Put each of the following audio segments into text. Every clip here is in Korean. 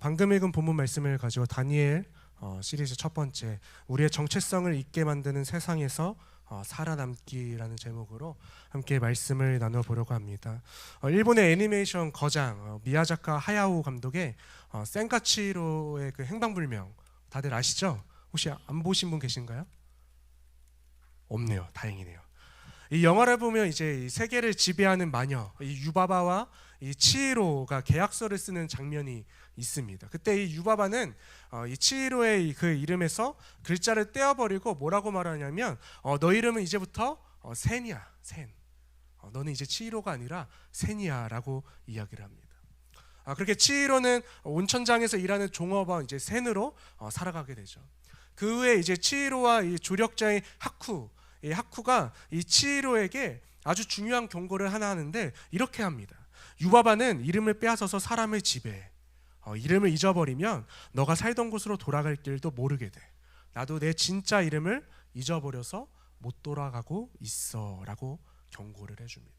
방금 읽은 본문 말씀을 가지고 다니엘 시리즈 첫 번째 우리의 정체성을 잊게 만드는 세상에서 살아남기라는 제목으로 함께 말씀을 나눠보려고 합니다. 일본의 애니메이션 거장 미야자카 하야오 감독의 센카치로의 그 행방불명 다들 아시죠? 혹시 안 보신 분 계신가요? 없네요. 다행이네요. 이 영화를 보면 이제 이 세계를 지배하는 마녀 이 유바바와 이 치히로가 계약서를 쓰는 장면이 있습니다. 그때 이 유바바는 이 치히로의 그 이름에서 글자를 떼어버리고 뭐라고 말하냐면 너 이름은 이제부터 센이야, 센. 너는 이제 치히로가 아니라 센이야라고 이야기를 합니다. 그렇게 치히로는 온천장에서 일하는 종업원 이제 센으로 살아가게 되죠. 그 후에 이제 치히로와 이 조력자인 하쿠, 이 하쿠가 이 치히로에게 아주 중요한 경고를 하나 하는데 이렇게 합니다. 유바바는 이름을 빼앗아서 사람을 지배해. 이름을 잊어버리면 너가 살던 곳으로 돌아갈 길도 모르게 돼. 나도 내 진짜 이름을 잊어버려서 못 돌아가고 있어라고 경고를 해줍니다.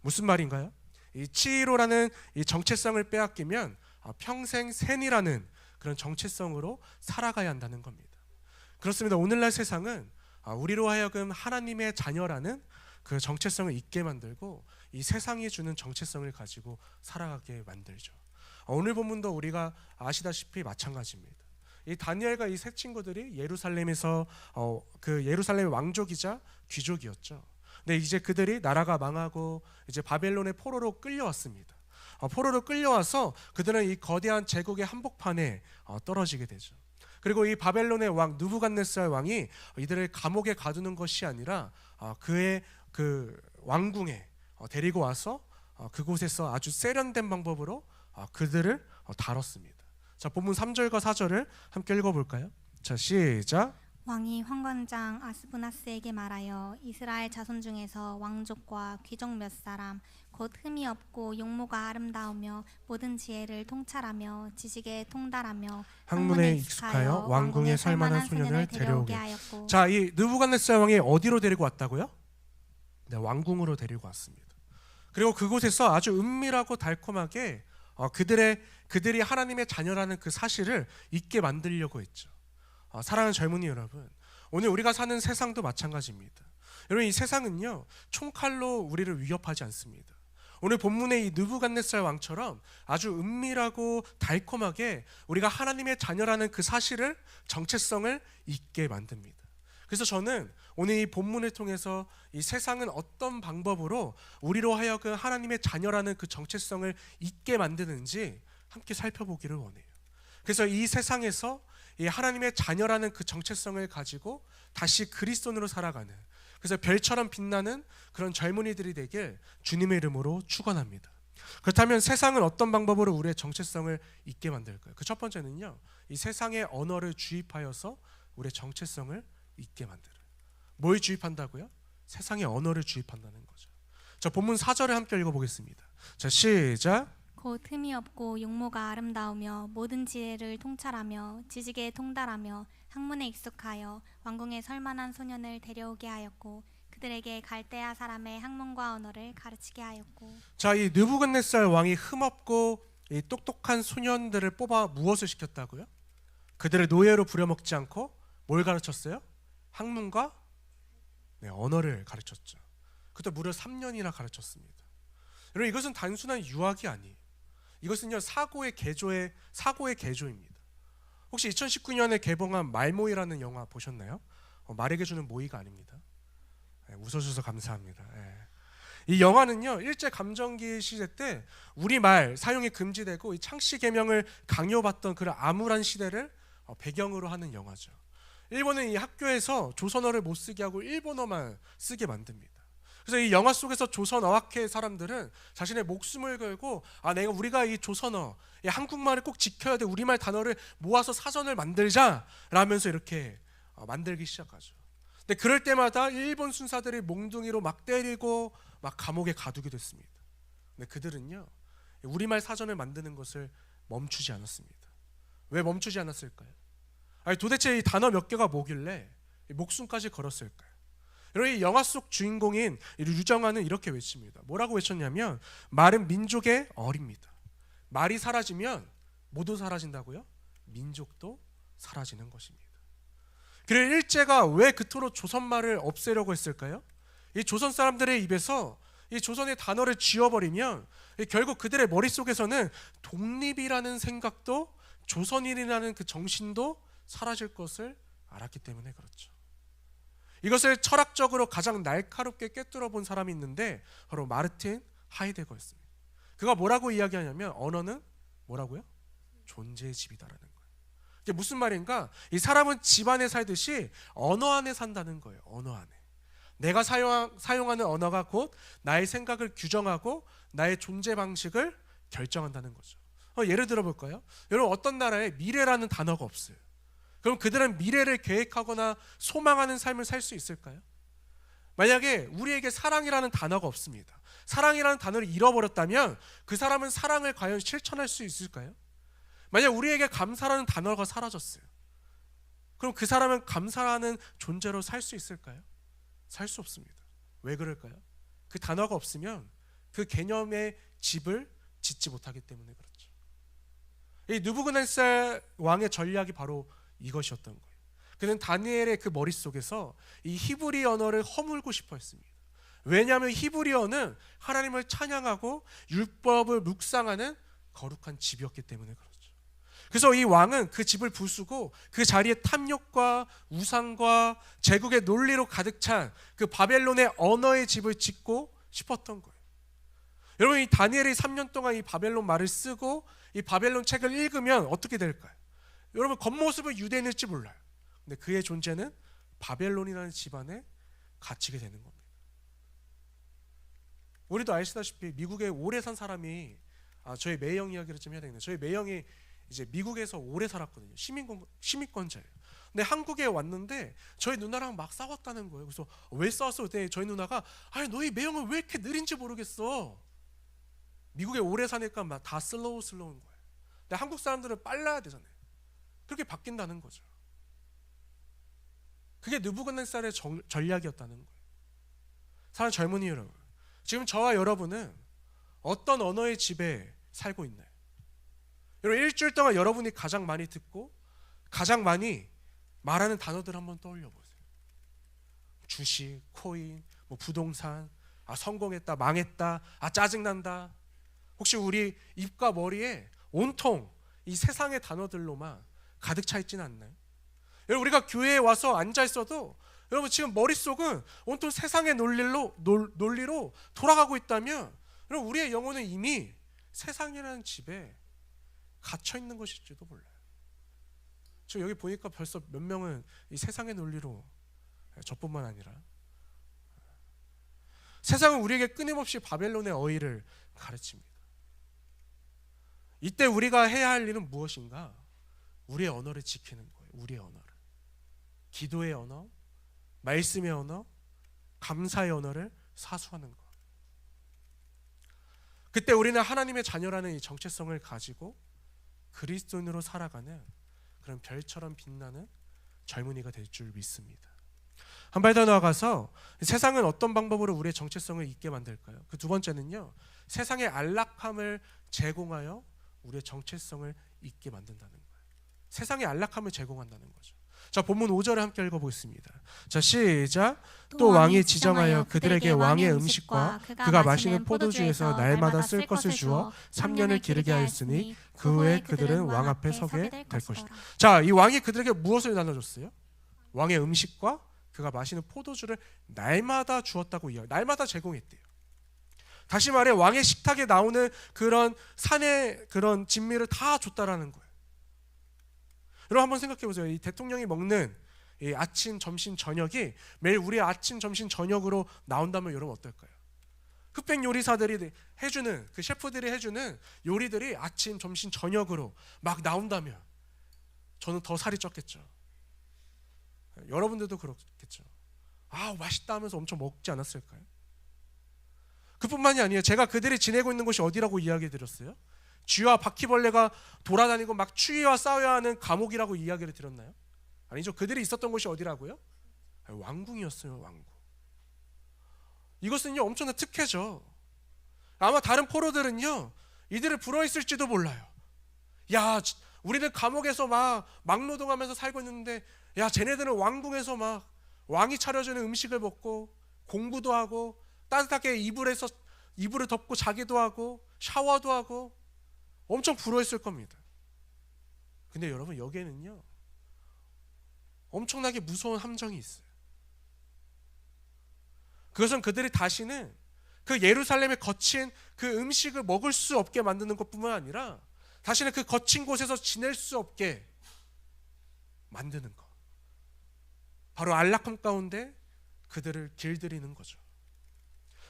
무슨 말인가요? 이 치히로라는 이 정체성을 빼앗기면 평생 센이라는 그런 정체성으로 살아가야 한다는 겁니다. 그렇습니다. 오늘날 세상은 우리로 하여금 하나님의 자녀라는 그 정체성을 잊게 만들고 이 세상이 주는 정체성을 가지고 살아가게 만들죠. 오늘 본문도 우리가 아시다시피 마찬가지입니다. 이 다니엘과 이 세 친구들이 예루살렘에서 그 예루살렘의 왕족이자 귀족이었죠. 근데 이제 그들이 나라가 망하고 이제 바벨론의 포로로 끌려왔습니다. 포로로 끌려와서 그들은 이 거대한 제국의 한복판에 떨어지게 되죠. 그리고 이 바벨론의 왕 느부갓네살 왕이 이들을 감옥에 가두는 것이 아니라 그의 그 왕궁에 데리고 와서 그곳에서 아주 세련된 방법으로 그들을 다뤘습니다. 자, 본문 3절과 4절을 함께 읽어볼까요? 자, 시작. 왕이 황관장 아스부나스에게 말하여 이스라엘 자손 중에서 왕족과 귀족 몇 사람 곧 흠이 없고 용모가 아름다우며 모든 지혜를 통찰하며 지식에 통달하며 학문에 익숙하여 왕궁에 살만한 소년을 데려오게 하였고. 자, 이 느부갓네살 왕이 어디로 데리고 왔다고요? 네, 왕궁으로 데리고 왔습니다. 그리고 그곳에서 아주 은밀하고 달콤하게 그들이 하나님의 자녀라는 그 사실을 잊게 만들려고 했죠. 사랑하는 젊은이 여러분, 오늘 우리가 사는 세상도 마찬가지입니다. 여러분, 이 세상은요 총칼로 우리를 위협하지 않습니다. 오늘 본문의 이 느부갓네살 왕처럼 아주 은밀하고 달콤하게 우리가 하나님의 자녀라는 그 사실을, 정체성을 잊게 만듭니다. 그래서 저는 오늘 이 본문을 통해서 이 세상은 어떤 방법으로 우리로 하여금 하나님의 자녀라는 그 정체성을 잊게 만드는지 함께 살펴보기를 원해요. 그래서 이 세상에서 이 하나님의 자녀라는 그 정체성을 가지고 다시 그리스도인으로 살아가는, 그래서 별처럼 빛나는 그런 젊은이들이 되길 주님의 이름으로 축원합니다. 그렇다면 세상은 어떤 방법으로 우리의 정체성을 잊게 만들까요? 그 첫 번째는요, 이 세상의 언어를 주입하여서 우리의 정체성을 잊게 만들어요. 뭘 주입한다고요? 세상의 언어를 주입한다는 거죠. 자, 본문 4절을 함께 읽어보겠습니다. 자, 시작. 곧 흠이 없고 용모가 아름다우며 모든 지혜를 통찰하며 지식에 통달하며 학문에 익숙하여 왕궁에 설만한 소년을 데려오게 하였고 그들에게 갈대아 사람의 학문과 언어를 가르치게 하였고. 자, 이 느부갓네살 왕이 흠없고 이 똑똑한 소년들을 뽑아 무엇을 시켰다고요? 그들을 노예로 부려먹지 않고 뭘 가르쳤어요? 학문과 언어를 가르쳤죠. 그것도 무려 3년이나 가르쳤습니다. 여러분, 이것은 단순한 유학이 아니에요. 이것은요 사고의 개조입니다. 혹시 2019년에 개봉한 말모이라는 영화 보셨나요? 말에게 주는 모이가 아닙니다. 웃어주셔서 감사합니다. 이 영화는요 일제 감정기 시대 때 우리말 사용이 금지되고 이 창씨 개명을 강요받던 그런 암울한 시대를 배경으로 하는 영화죠. 일본은 이 학교에서 조선어를 못 쓰게 하고 일본어만 쓰게 만듭니다. 그래서 이 영화 속에서 조선 어학회 사람들은 자신의 목숨을 걸고 우리가 이 조선어, 이 한국말을 꼭 지켜야 돼, 우리말 단어를 모아서 사전을 만들자 라면서 이렇게 만들기 시작하죠. 근데 그럴 때마다 일본 순사들이 몽둥이로 막 때리고 막 감옥에 가두게 됐습니다. 근데 그들은요 우리말 사전을 만드는 것을 멈추지 않았습니다. 왜 멈추지 않았을까요? 도대체 이 단어 몇 개가 뭐길래 목숨까지 걸었을까요? 여러분, 이 영화 속 주인공인 유정아는 이렇게 외칩니다. 뭐라고 외쳤냐면 말은 민족의 얼입니다. 말이 사라지면 모두 사라진다고요? 민족도 사라지는 것입니다. 그래 일제가 왜 그토록 조선말을 없애려고 했을까요? 이 조선 사람들의 입에서 이 조선의 단어를 지워버리면 결국 그들의 머릿속에서는 독립이라는 생각도 조선인이라는 그 정신도 사라질 것을 알았기 때문에 그렇죠. 이것을 철학적으로 가장 날카롭게 꿰뚫어 본 사람이 있는데 바로 마르틴 하이데거였습니다. 그가 뭐라고 이야기하냐면 언어는 뭐라고요? 존재의 집이다라는 거예요. 이게 무슨 말인가? 이 사람은 집 안에 살듯이 언어 안에 산다는 거예요. 언어 안에. 내가 사용하는 언어가 곧 나의 생각을 규정하고 나의 존재 방식을 결정한다는 거죠. 예를 들어 볼까요? 여러분 어떤 나라에 미래라는 단어가 없어요. 그럼 그들은 미래를 계획하거나 소망하는 삶을 살 수 있을까요? 만약에 우리에게 사랑이라는 단어가 없습니다. 사랑이라는 단어를 잃어버렸다면 그 사람은 사랑을 과연 실천할 수 있을까요? 만약 우리에게 감사라는 단어가 사라졌어요. 그럼 그 사람은 감사하는 존재로 살 수 있을까요? 살 수 없습니다. 왜 그럴까요? 그 단어가 없으면 그 개념의 집을 짓지 못하기 때문에 그렇죠. 이 느부갓네살 왕의 전략이 바로 이것이었던 거예요. 그는 다니엘의 그 머릿속에서 이 히브리 언어를 허물고 싶어 했습니다. 왜냐하면 히브리어는 하나님을 찬양하고 율법을 묵상하는 거룩한 집이었기 때문에 그렇죠. 그래서 이 왕은 그 집을 부수고 그 자리에 탐욕과 우상과 제국의 논리로 가득 찬 그 바벨론의 언어의 집을 짓고 싶었던 거예요. 여러분 이 다니엘이 3년 동안 이 바벨론 말을 쓰고 이 바벨론 책을 읽으면 어떻게 될까요? 여러분 겉모습은 유대인일지 몰라요. 근데 그의 존재는 바벨론이라는 집안에 갇히게 되는 겁니다. 우리도 아시다시피 미국에 오래 산 사람이 저희 매형 이야기를 좀 해야 되겠네요. 저희 매형이 이제 미국에서 오래 살았거든요. 시민권자예요. 근데 한국에 왔는데 저희 누나랑 막 싸웠다는 거예요. 그래서 왜 싸웠어? 그때 저희 누나가 아니 너희 매형은 왜 이렇게 느린지 모르겠어. 미국에 오래 사니까 막 다 슬로우인 거예요. 근데 한국 사람들은 빨라야 되잖아요. 그렇게 바뀐다는 거죠. 그게 느부갓네살의 전략이었다는 거예요. 사랑하는 젊은이 여러분, 지금 저와 여러분은 어떤 언어의 집에 살고 있나요? 여러분 일주일 동안 여러분이 가장 많이 듣고 가장 많이 말하는 단어들 한번 떠올려 보세요. 주식, 코인, 뭐 부동산, 성공했다, 망했다, 짜증난다. 혹시 우리 입과 머리에 온통 이 세상의 단어들로만 가득 차 있지는 않나요? 여러분 우리가 교회에 와서 앉아 있어도 여러분 지금 머릿속은 온통 세상의 논리로 돌아가고 있다면 여러분 우리의 영혼은 이미 세상이라는 집에 갇혀 있는 것일지도 몰라요. 저 여기 보니까 벌써 몇 명은 이 세상의 논리로, 저뿐만 아니라 세상은 우리에게 끊임없이 바벨론의 어휘를 가르칩니다. 이때 우리가 해야 할 일은 무엇인가? 우리의 언어를 지키는 거예요. 우리의 언어를. 기도의 언어, 말씀의 언어, 감사의 언어를 사수하는 것. 그때 우리는 하나님의 자녀라는 이 정체성을 가지고 그리스도인으로 살아가는 그런 별처럼 빛나는 젊은이가 될 줄 믿습니다. 한 발 더 나아가서 세상은 어떤 방법으로 우리의 정체성을 잊게 만들까요? 그 두 번째는요, 세상의 안락함을 제공하여 우리의 정체성을 잊게 만든다는 거예요. 세상의 안락함을 제공한다는 거죠. 자, 본문 5절을 함께 읽어보겠습니다. 자, 시작. 또 왕이 지정하여 그들에게 왕의 음식과 그가 마시는 포도주에서 날마다 쓸 것을 주어 3년을 기르게 하였으니 그 후에 그들은 왕 앞에 서게 될 것이다. 자, 이 왕이 그들에게 무엇을 나눠줬어요? 왕의 음식과 그가 마시는 포도주를 날마다 주었다고 이야기. 날마다 제공했대요. 다시 말해 왕의 식탁에 나오는 그런 산의 그런 진미를 다 줬다라는 거예요. 여러분 한번 생각해 보세요. 이 대통령이 먹는 이 아침, 점심, 저녁이 매일 우리의 아침, 점심, 저녁으로 나온다면 여러분 어떨까요? 흑백 요리사들이 해주는 그 셰프들이 해주는 요리들이 아침, 점심, 저녁으로 막 나온다면 저는 더 살이 쪘겠죠. 여러분들도 그렇겠죠. 맛있다 하면서 엄청 먹지 않았을까요? 그뿐만이 아니에요. 제가 그들이 지내고 있는 곳이 어디라고 이야기 드렸어요? 쥐와 바퀴벌레가 돌아다니고 막 추위와 싸워야 하는 감옥이라고 이야기를 드렸나요? 아니죠. 그들이 있었던 곳이 어디라고요? 왕궁이었어요. 왕궁. 이것은요 엄청난 특혜죠. 아마 다른 포로들은요 이들을 부러워했을지도 몰라요. 야, 우리는 감옥에서 막 막노동하면서 살고 있는데, 야, 쟤네들은 왕궁에서 막 왕이 차려주는 음식을 먹고 공부도 하고 따뜻하게 이불을 덮고 자기도 하고 샤워도 하고 엄청 부러웠을 겁니다. 근데 여러분, 여기에는요 엄청나게 무서운 함정이 있어요. 그것은 그들이 다시는 그 예루살렘의 거친 그 음식을 먹을 수 없게 만드는 것뿐만 아니라 다시는 그 거친 곳에서 지낼 수 없게 만드는 것. 바로 안락함 가운데 그들을 길들이는 거죠.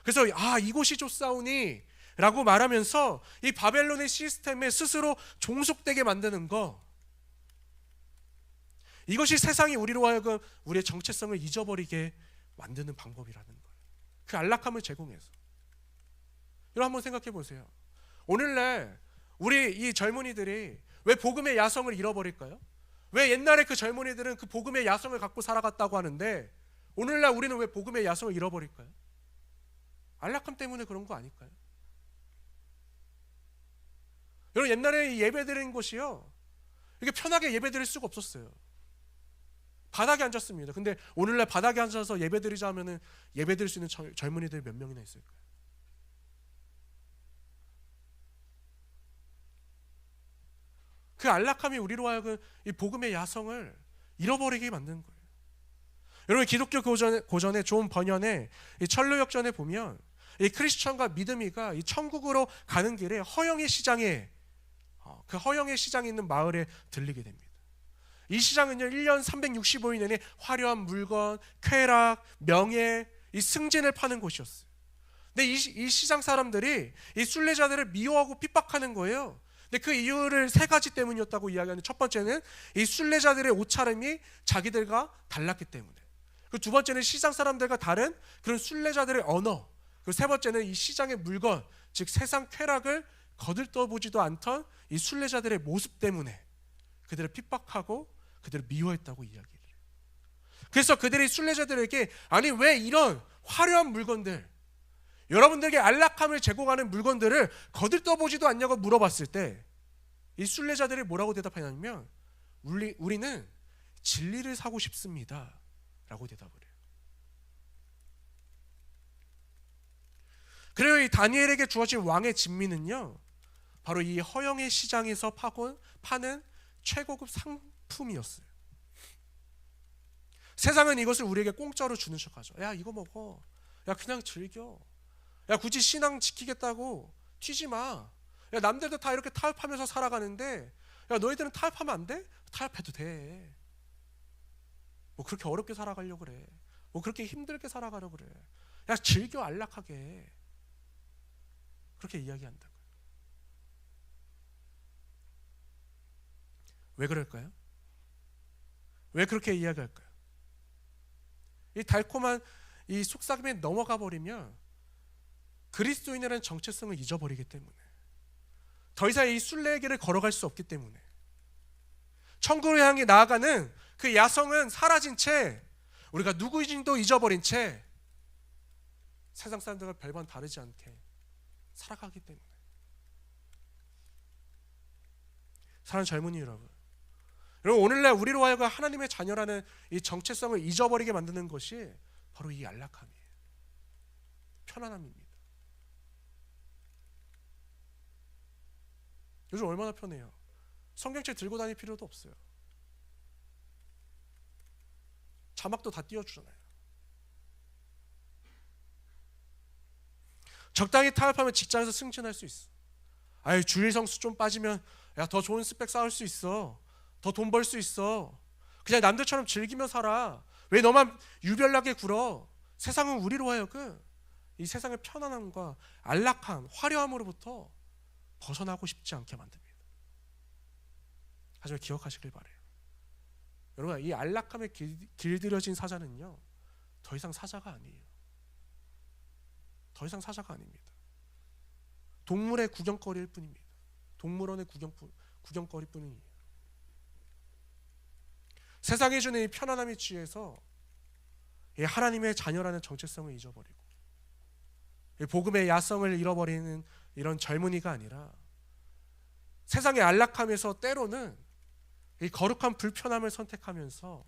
그래서 이곳이 좋사오니 라고 말하면서 이 바벨론의 시스템에 스스로 종속되게 만드는 거, 이것이 세상이 우리로 하여금 우리의 정체성을 잊어버리게 만드는 방법이라는 거예요. 그 안락함을 제공해서. 여러분 한번 생각해 보세요. 오늘날 우리 이 젊은이들이 왜 복음의 야성을 잃어버릴까요? 왜 옛날에 그 젊은이들은 그 복음의 야성을 갖고 살아갔다고 하는데 오늘날 우리는 왜 복음의 야성을 잃어버릴까요? 안락함 때문에 그런 거 아닐까요? 여러분, 옛날에 예배 드리는 곳이요, 이렇게 편하게 예배 드릴 수가 없었어요. 바닥에 앉았습니다. 근데 오늘날 바닥에 앉아서 예배 드리자 하면은 예배 드릴 수 있는 젊은이들 몇 명이나 있을까요? 그 안락함이 우리로 하여금 이 복음의 야성을 잃어버리게 만드는 거예요. 여러분, 기독교 고전의 존 번연의 이 철로역전에 보면 이 크리스천과 믿음이가 이 천국으로 가는 길에 허영의 시장에 그 허영의 시장에 있는 마을에 들리게 됩니다. 이 시장은요 1년 365일 내내 화려한 물건, 쾌락, 명예, 이 승진을 파는 곳이었어요. 근데 이 시장 사람들이 이 순례자들을 미워하고 핍박하는 거예요. 근데 그 이유를 세 가지 때문이었다고 이야기하는, 첫 번째는 이 순례자들의 옷차림이 자기들과 달랐기 때문에, 그 두 번째는 시장 사람들과 다른 그런 순례자들의 언어, 그리고 세 번째는 이 시장의 물건, 즉 세상 쾌락을 거들떠보지도 않던 이 순례자들의 모습 때문에 그들을 핍박하고 그들을 미워했다고 이야기를 해요. 그래서 그들이 순례자들에게 아니 왜 이런 화려한 물건들, 여러분들에게 안락함을 제공하는 물건들을 거들떠보지도 않냐고 물어봤을 때 이 순례자들이 뭐라고 대답하냐면 우리는 진리를 사고 싶습니다 라고 대답을 해요. 그래요, 이 다니엘에게 주어진 왕의 진미는요 바로 이 허영의 시장에서 파는 최고급 상품이었어요. 세상은 이것을 우리에게 공짜로 주는 척하죠. 야, 이거 먹어. 야, 그냥 즐겨. 야, 굳이 신앙 지키겠다고 튀지 마. 야, 남들도 다 이렇게 타협하면서 살아가는데 야, 너희들은 타협하면 안 돼? 타협해도 돼. 뭐 그렇게 어렵게 살아가려고 그래. 뭐 그렇게 힘들게 살아가려고 그래. 야, 즐겨, 안락하게. 그렇게 이야기한다고요. 왜 그럴까요? 왜 그렇게 이야기할까요? 이 달콤한 이 속삭임에 넘어가 버리면 그리스도인이라는 정체성을 잊어버리기 때문에, 더 이상 이 순례의 길을 걸어갈 수 없기 때문에, 천국을 향해 나아가는 그 야성은 사라진 채, 우리가 누구인지도 잊어버린 채 세상 사람들과 별반 다르지 않게 살아가기 때문에. 사랑하는 젊은이 여러분, 오늘날 우리로 하여금 하나님의 자녀라는 이 정체성을 잊어버리게 만드는 것이 바로 이 안락함이에요. 편안함입니다. 요즘 얼마나 편해요. 성경책 들고 다닐 필요도 없어요. 자막도 다 띄워주잖아요. 적당히 타협하면 직장에서 승진할 수 있어. 아유, 주일 성수 좀 빠지면 야, 더 좋은 스펙 쌓을 수 있어. 더 돈 벌 수 있어. 그냥 남들처럼 즐기며 살아. 왜 너만 유별나게 굴어? 세상은 우리로 하여금 이 세상의 편안함과 안락함, 화려함으로부터 벗어나고 싶지 않게 만듭니다. 하지만 기억하시길 바래요. 여러분, 이 안락함에 길들여진 사자는요 더 이상 사자가 아니에요. 더 이상 사자가 아닙니다. 동물의 구경거리일 뿐입니다. 동물원의 구경거리 뿐이에요. 세상이 주는 이 편안함에 취해서 이 하나님의 자녀라는 정체성을 잊어버리고 이 복음의 야성을 잃어버리는 이런 젊은이가 아니라 세상의 안락함에서 때로는 이 거룩한 불편함을 선택하면서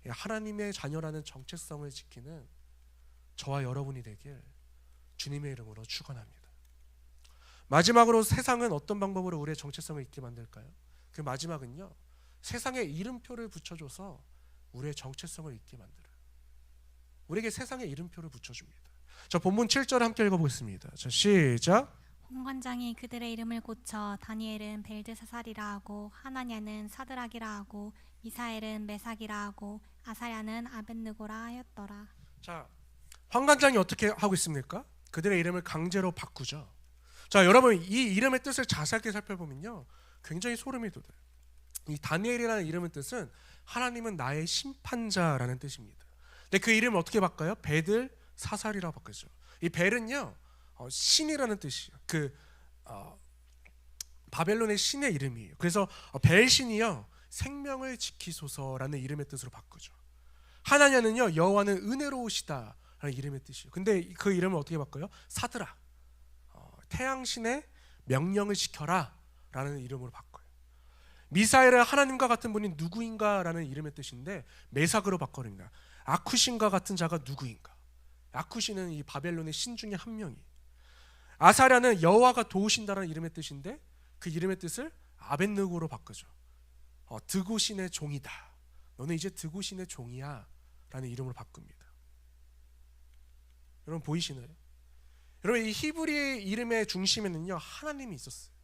하나님의 자녀라는 정체성을 지키는 저와 여러분이 되길 주님의 이름으로 축원합니다. 마지막으로 세상은 어떤 방법으로 우리의 정체성을 잊게 만들까요? 그 마지막은요, 세상에 이름표를 붙여줘서 우리의 정체성을 잊게 만들어요. 우리에게 세상에 이름표를 붙여줍니다. 자, 본문 7절 함께 읽어보겠습니다. 자, 시작. 홍관장이 그들의 이름을 고쳐 다니엘은 벨드사살이라 하고 하나냐는 사드락이라 하고 미사엘은 메삭이라 하고 아사야는 아벳느고라 하였더라. 자, 환관장이 어떻게 하고 있습니까? 그들의 이름을 강제로 바꾸죠. 자, 여러분, 이 이름의 뜻을 자세하게 살펴보면요, 굉장히 소름이 돋아요. 이 다니엘이라는 이름의 뜻은 하나님은 나의 심판자라는 뜻입니다. 근데 그 이름을 어떻게 바꿔요? 베들 사살이라고 바꾸죠. 이 벨은요, 신이라는 뜻이에요. 바벨론의 신의 이름이에요. 그래서 벨신이요, 생명을 지키소서라는 이름의 뜻으로 바꾸죠. 하나냐는요, 여호와는 은혜로우시다라는 이름의 뜻이에요. 근데 그 이름을 어떻게 바꿔요? 사드락, 태양신의 명령을 지켜라라는 이름으로 바꿔요. 미사엘은 하나님과 같은 분이 누구인가라는 이름의 뜻인데 메삭으로 바꿔립니다. 아쿠신과 같은 자가 누구인가? 아쿠신은 이 바벨론의 신 중에 한 명이에요. 아사랴는 여호와가 도우신다라는 이름의 뜻인데 그 이름의 뜻을 아벳느고로 바꾸죠. 드고신의 종이다. 너는 이제 드고신의 종이야 라는 이름으로 바꿉니다. 여러분 보이시나요? 여러분, 이 히브리 이름의 중심에는요, 하나님이 있었어요.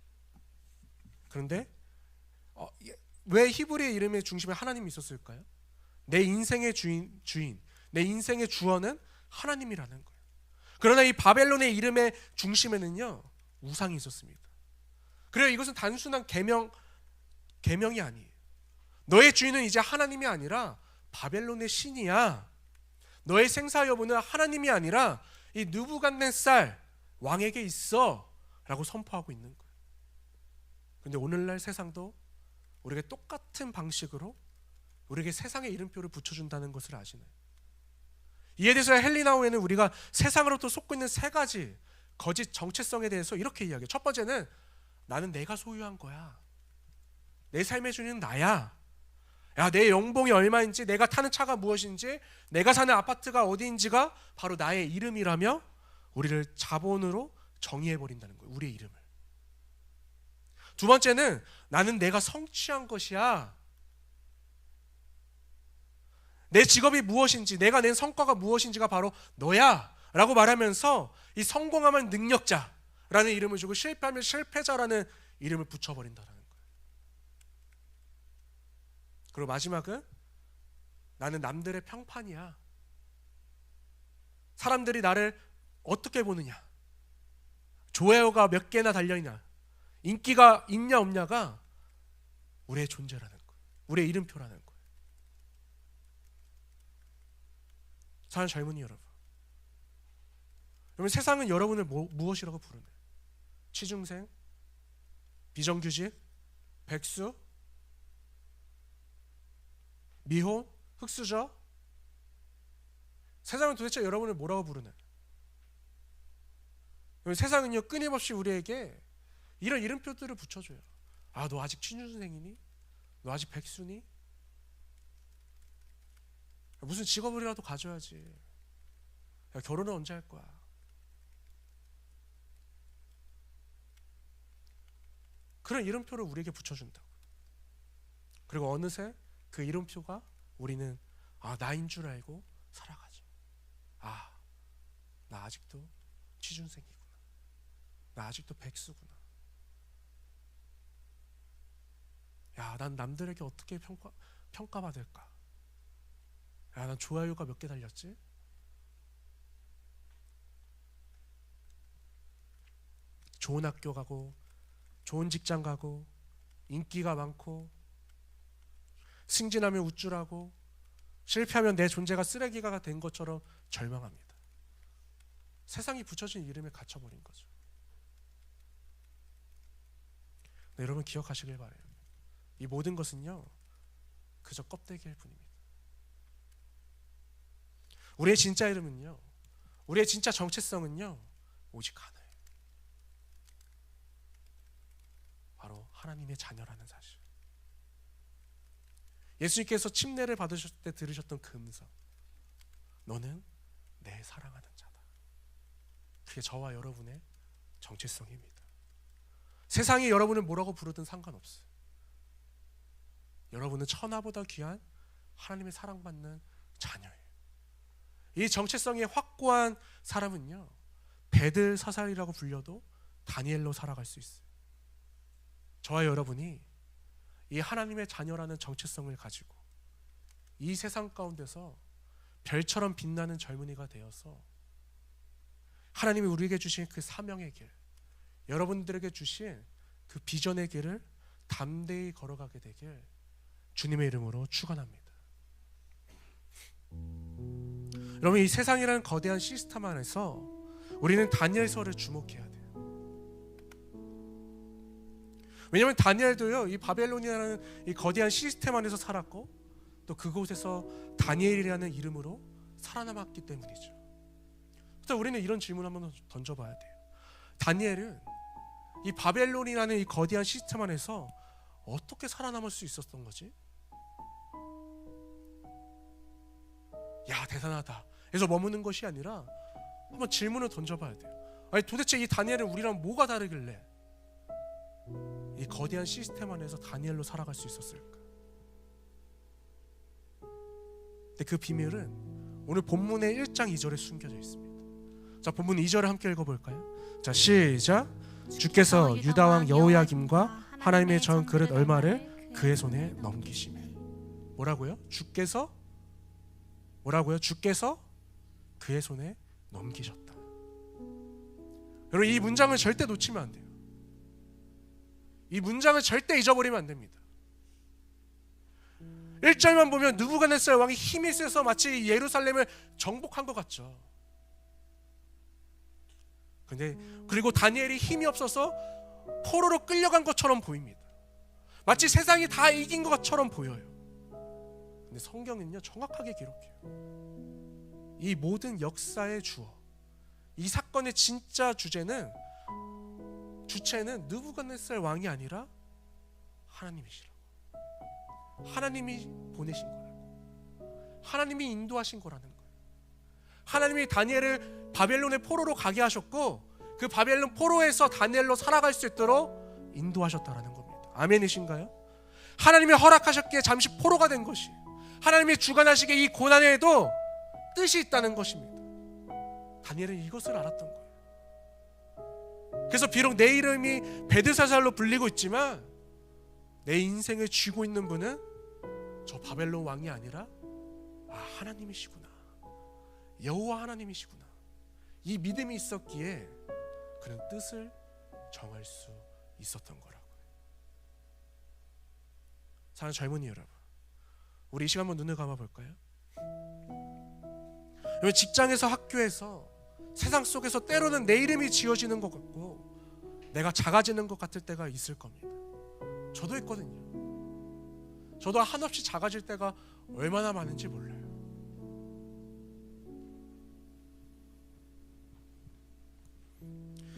그런데 왜 히브리의 이름의 중심에 하나님이 있었을까요? 내 인생의 주인, 내 인생의 주어는 하나님이라는 거예요. 그러나 이 바벨론의 이름의 중심에는요, 우상이 있었습니다. 그래요, 이것은 단순한 계명이 아니에요. 너의 주인은 이제 하나님이 아니라 바벨론의 신이야. 너의 생사 여부는 하나님이 아니라 이 느부갓네살 왕에게 있어 라고 선포하고 있는 거예요. 그런데 오늘날 세상도 우리에게 똑같은 방식으로 우리에게 세상의 이름표를 붙여준다는 것을 아시나요? 이에 대해서 헬리나우에는 우리가 세상으로부터 속고 있는 세 가지 거짓 정체성에 대해서 이렇게 이야기해요. 첫 번째는 나는 내가 소유한 거야. 내 삶의 주인은 나야. 야, 내 연봉이 얼마인지, 내가 타는 차가 무엇인지, 내가 사는 아파트가 어디인지가 바로 나의 이름이라며 우리를 자본으로 정의해버린다는 거예요. 우리의 이름을. 두 번째는 나는 내가 성취한 것이야. 내 직업이 무엇인지, 내가 낸 성과가 무엇인지가 바로 너야 라고 말하면서 이 성공하면 능력자라는 이름을 주고 실패하면 실패자라는 이름을 붙여버린다는 거예요. 그리고 마지막은 나는 남들의 평판이야. 사람들이 나를 어떻게 보느냐, 좋아요가 몇 개나 달려있냐, 인기가 있냐 없냐가 우리의 존재라는 거예요. 우리의 이름표라는 거예요. 사랑하는 젊은이 여러분, 세상은 여러분을 무엇이라고 부르나요? 취중생, 비정규직, 백수, 미혼, 흑수저. 세상은 도대체 여러분을 뭐라고 부르나요? 세상은요, 끊임없이 우리에게 이런 이름표들을 붙여줘요. 아, 너 아직 취준생이니? 너 아직 백수니? 무슨 직업이라도 가져야지. 야, 결혼은 언제 할 거야? 그런 이름표를 우리에게 붙여준다고. 그리고 어느새 그 이름표가 우리는 나인 줄 알고 살아가죠. 나 아직도 취준생이구나. 나 아직도 백수구나. 야, 난 남들에게 어떻게 평가받을까? 야, 난 좋아요가 몇 개 달렸지? 좋은 학교 가고, 좋은 직장 가고, 인기가 많고, 승진하면 우쭐하고, 실패하면 내 존재가 쓰레기가 된 것처럼 절망합니다. 세상이 붙여진 이름에 갇혀버린 거죠. 네, 여러분 기억하시길 바래요. 이 모든 것은요, 그저 껍데기일 뿐입니다. 우리의 진짜 이름은요, 우리의 진짜 정체성은요, 오직 하나예요. 하나님의 자녀라는 사실. 예수님께서 침례를 받으셨을 때 들으셨던 그 음성, 너는 내 사랑하는 자다. 그게 저와 여러분의 정체성입니다. 세상이 여러분을 뭐라고 부르든 상관없어요. 여러분은 천하보다 귀한 하나님의 사랑받는 자녀예요. 이 정체성이 확고한 사람은요, 베들사살이라고 불려도 다니엘로 살아갈 수 있어요. 저와 여러분이 이 하나님의 자녀라는 정체성을 가지고 이 세상 가운데서 별처럼 빛나는 젊은이가 되어서 하나님이 우리에게 주신 그 사명의 길, 여러분들에게 주신 그 비전의 길을 담대히 걸어가게 되길 주님의 이름으로 축원합니다. 여러분, 이 세상이라는 거대한 시스템 안에서 우리는 다니엘서를 주목해야 돼요. 왜냐하면 다니엘도요, 이 바벨론이라는 이 거대한 시스템 안에서 살았고 또 그곳에서 다니엘이라는 이름으로 살아남았기 때문이죠. 그래서 우리는 이런 질문 한번 던져봐야 돼요. 다니엘은 이 바벨론이라는 이 거대한 시스템 안에서 어떻게 살아남을 수 있었던 거지? 야, 대단하다 그래서 머무는 것이 아니라 한번 질문을 던져봐야 돼요. 아니, 도대체 이 다니엘은 우리랑 뭐가 다르길래 이 거대한 시스템 안에서 다니엘로 살아갈 수 있었을까? 근데 그 비밀은 오늘 본문의 1장 2절에 숨겨져 있습니다. 자, 본문 2절을 함께 읽어볼까요? 자, 시작. 주께서 유다왕 여호야김과 하나님의 전 그릇 얼마를 그의 손에 넘기시매. 뭐라고요? 주께서 뭐라고요? 주께서 그의 손에 넘기셨다. 여러분, 이 문장을 절대 놓치면 안 돼요. 이 문장을 절대 잊어버리면 안 됩니다. 1절만 보면 느부갓네살 왕이 힘이 세서 마치 예루살렘을 정복한 것 같죠. 근데 그리고 다니엘이 힘이 없어서 포로로 끌려간 것처럼 보입니다. 마치 세상이 다 이긴 것처럼 보여요. 근데 성경은요, 정확하게 기록해요. 이 모든 역사의 주어, 이 사건의 진짜 주체는 느부갓네살 왕이 아니라 하나님이시라고. 하나님이 보내신 거라고. 하나님이 인도하신 거라는 거예요. 하나님이 다니엘을 바벨론의 포로로 가게 하셨고 그 바벨론 포로에서 다니엘로 살아갈 수 있도록 인도하셨다라는 겁니다. 아멘이신가요? 하나님이 허락하셨기에 잠시 포로가 된 것이, 하나님이 주관하시기에 이 고난에도 뜻이 있다는 것입니다. 다니엘은 이것을 알았던 거예요. 그래서 비록 내 이름이 베드사살로 불리고 있지만 내 인생을 쥐고 있는 분은 저 바벨론 왕이 아니라 하나님이시구나, 여호와 하나님이시구나, 이 믿음이 있었기에 그는 뜻을 정할 수 있었던 거라고요. 사랑하는 젊은이 여러분, 우리 이 시간 한번 눈을 감아볼까요? 여러분, 직장에서, 학교에서, 세상 속에서 때로는 내 이름이 지어지는 것 같고 내가 작아지는 것 같을 때가 있을 겁니다. 저도 있거든요. 저도 한없이 작아질 때가 얼마나 많은지 몰라요.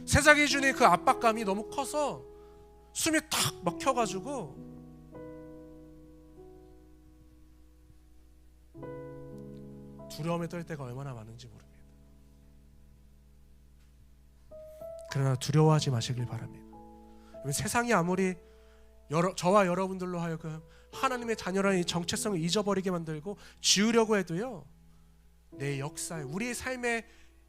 세상이 주는 그 압박감이 너무 커서 숨이 탁 막혀가지고 두려움에 떨 때가 얼마나 많은지 모릅니다. 그러나 두려워하지 마시길 바랍니다. 세상이 아무리 저와 여러분들로 하여금 하나님의 자녀라는 이 정체성을 잊어버리게 만들고 지우려고 해도요, 내 역사에, 우리의 삶의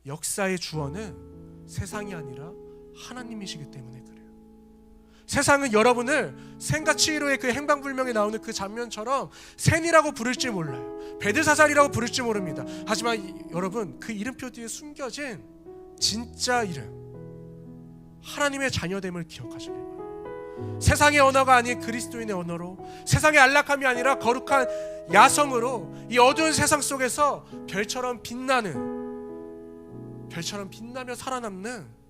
역사의 주어는 세상이 아니라 하나님이시기 때문에 그래요. 세상은 여러분을 생가치히로의 그 행방불명에 나오는 그 장면처럼 샌이라고 부를지 몰라요. 베드사살이라고 부를지 모릅니다. 하지만 여러분, 그 이름표 뒤에 숨겨진 진짜 이름, 하나님의 자녀됨을 기억하시길 바랍니다. 세상의 언어가 아닌 그리스도인의 언어로, 세상의 안락함이 아니라 거룩한 야성으로 이 어두운 세상 속에서 별처럼 빛나며 살아남는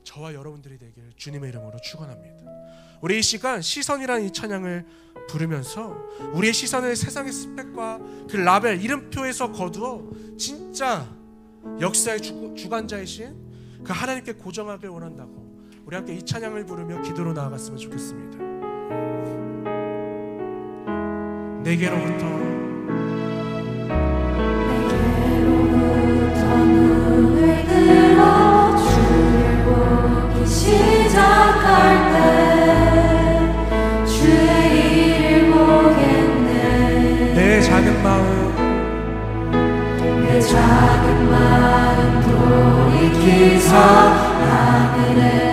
저와 여러분들이 되길 주님의 이름으로 축원합니다. 우리 이 시간 시선이라는 이 찬양을 부르면서 우리의 시선을 세상의 스펙과 그 라벨, 이름표에서 거두어 진짜 역사의 주관자이신 그 하나님께 고정하길 원한다고 우리 함께 이 찬양을 부르며 기도로 나아갔으면 좋겠습니다. 내게로부터 눈을 들어 주를 보기 시작할 때 주의 일을 보겠네. 내 작은 마음 돌이키서 하늘에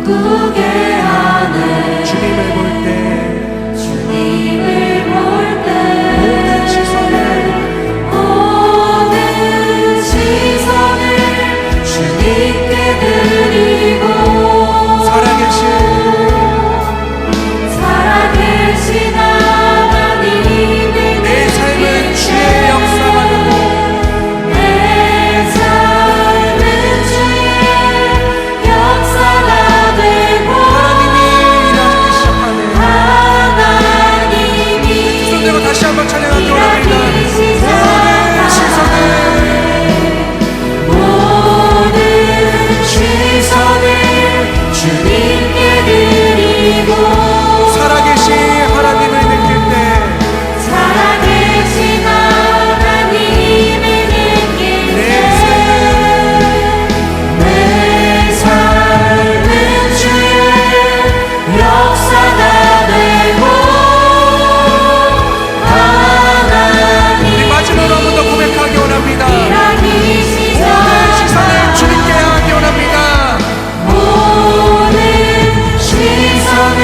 꿈꾸게 하네. 주님을 볼 때 모든 시선을 주님께 드리고 살아계신 하나님의 내 삶은 주의 역사가 되고 내 삶은 주의 역사가 되고 하나님이 일하기 시작하네. 손 들고 다시 한번 찬양하기 원합니다. 모든 시선을 주님께 드리고 살아계신 하나님을 느낄 때 살아계신 하나님을 느낄 내 삶은 주의 역사가 되고 우리 마지막으로 한 번 더 고백하기 원합니다. 일하기 모든 시선을 주님께 향하기 원합니다. 모든 시선을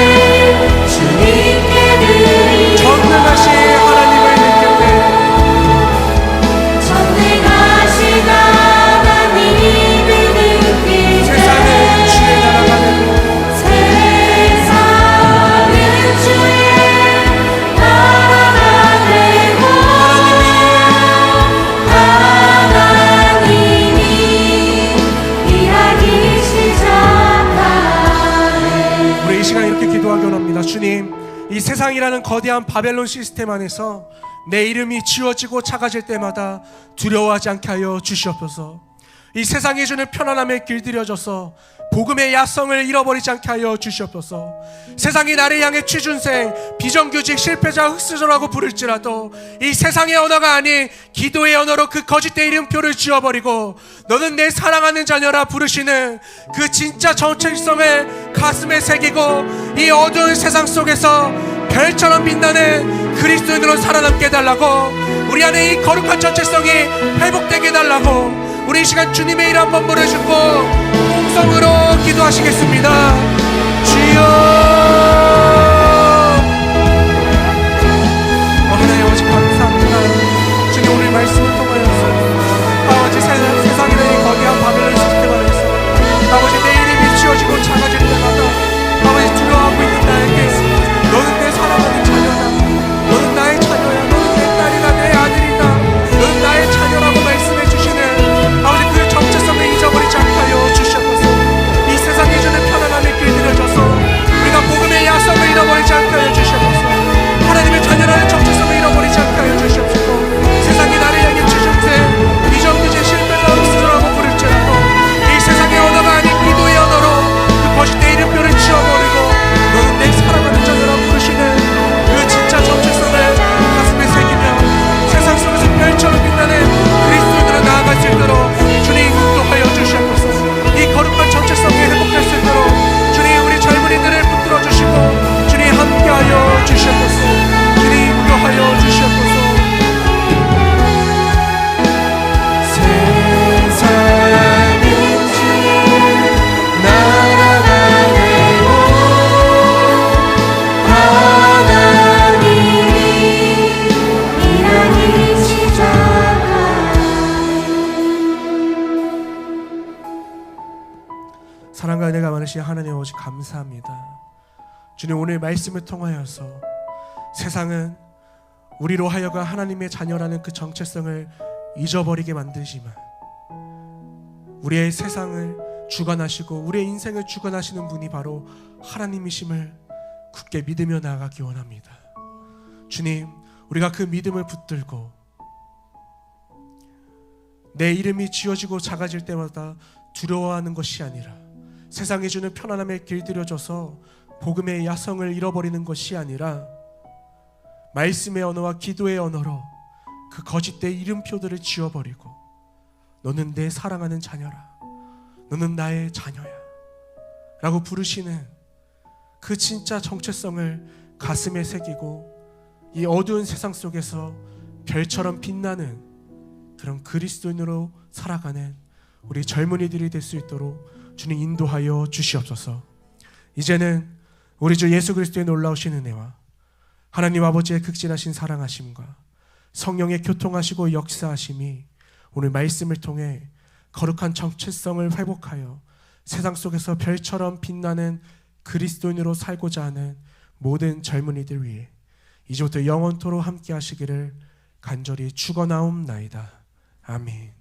주님께 드리고 전능하신 하나님을 느낄 때 전능하신 하나님을 느낄 세상은 주의 나라가 되고 세상은 주의 나라가 되고 하나님이 일하기 시작하네. 우리 이 시간 이렇게 기도하기 원합니다. 주님, 이 세상이라는 거대한 바벨론 시스템 안에서 내 이름이 지워지고 작아질 때마다 두려워하지 않게 하여 주시옵소서. 이 세상이 주는 편안함에 길들여져서 복음의 야성을 잃어버리지 않게 하여 주시옵소서. 세상이 나를 향해 취준생, 비정규직, 실패자, 흑수저라고 부를지라도 이 세상의 언어가 아닌 기도의 언어로 그 거짓된 이름표를 지워버리고 너는 내 사랑하는 자녀라 부르시는 그 진짜 정체성을 가슴에 새기고 이 어두운 세상 속에서 별처럼 빛나는 그리스도인으로 살아남게 해달라고, 우리 안에 이 거룩한 정체성이 회복되게 해달라고 우리 이 시간 주님의 이름 한번 부르시고 공성으로 기도하시겠습니다. 주여, 하나님 아버지 감사합니다. 주님, 오늘 말씀을 통하여서 아버지 세상이라는 이 거대한 바벨론 시스템 안에서 아버지 내 이름이 지워지고 작아질 때마다 아버지 두려워하고 있는 나에게 너는 내 사랑하는 자녀다, 너는 나의 자녀야, 너는 내 딸이다, 내 아들이다, 너는 나의 자녀라고 말씀해 주시는 아버지 그 정체성을 잊어버리지 않게 하여 주시옵소서. 이 세상이 주는 편안함에 길들여져서 우리가 복음의 야성을 잃어버리지 않게 하여 주시옵소서. 하나님의 자녀라는 정체성을 잃어버리지 않게 하여 주시옵소서. 세상이 나를 향해 취준생, 비정규직, 실패자, 흑수저라고 부를지라도 이 세상의 언어가 아닌 기도의 언어로 그 거짓된 이름표를 지워버리고 너는 내 사랑하는 자녀라고 부르시는 그 진짜 정체성을 가슴에 새기며 세상 속에서 별처럼 빛나는 그리스도인으로 나아갈 수 있도록 주님 인도하여 주시옵소서. 이 거룩한 정체성이 회복될 수 있도록 주님 우리 젊은이들을 붙들어 주시고 주님 함께하여 주시옵소서. 주님 인도하여 주시옵소서. 세상은 주의 나라가 되고 하나님이 일하기 시작하네. 사랑과 은혜가 많으신 하나님 아버지 감사합니다. 주님, 오늘 말씀을 통하여서 세상은 우리로 하여금 하나님의 자녀라는 그 정체성을 잊어버리게 만드지만 우리의 세상을 주관하시고 우리의 인생을 주관하시는 분이 바로 하나님이심을 굳게 믿으며 나아가기 원합니다. 주님, 우리가 그 믿음을 붙들고 내 이름이 지어지고 작아질 때마다 두려워하는 것이 아니라 세상이 주는 편안함에 길들여져서 복음의 야성을 잃어버리는 것이 아니라 말씀의 언어와 기도의 언어로 그 거짓된 이름표들을 지워버리고 너는 내 사랑하는 자녀라, 너는 나의 자녀야 라고 부르시는 그 진짜 정체성을 가슴에 새기고 이 어두운 세상 속에서 별처럼 빛나는 그런 그리스도인으로 살아가는 우리 젊은이들이 될 수 있도록 주님 인도하여 주시옵소서. 이제는 우리 주 예수 그리스도의 놀라우신 은혜와 하나님 아버지의 극진하신 사랑하심과 성령의 교통하시고 역사하심이 오늘 말씀을 통해 거룩한 정체성을 회복하여 세상 속에서 별처럼 빛나는 그리스도인으로 살고자 하는 모든 젊은이들 위해 이제부터 영원토록 함께 하시기를 간절히 축원하옵나이다. 아멘.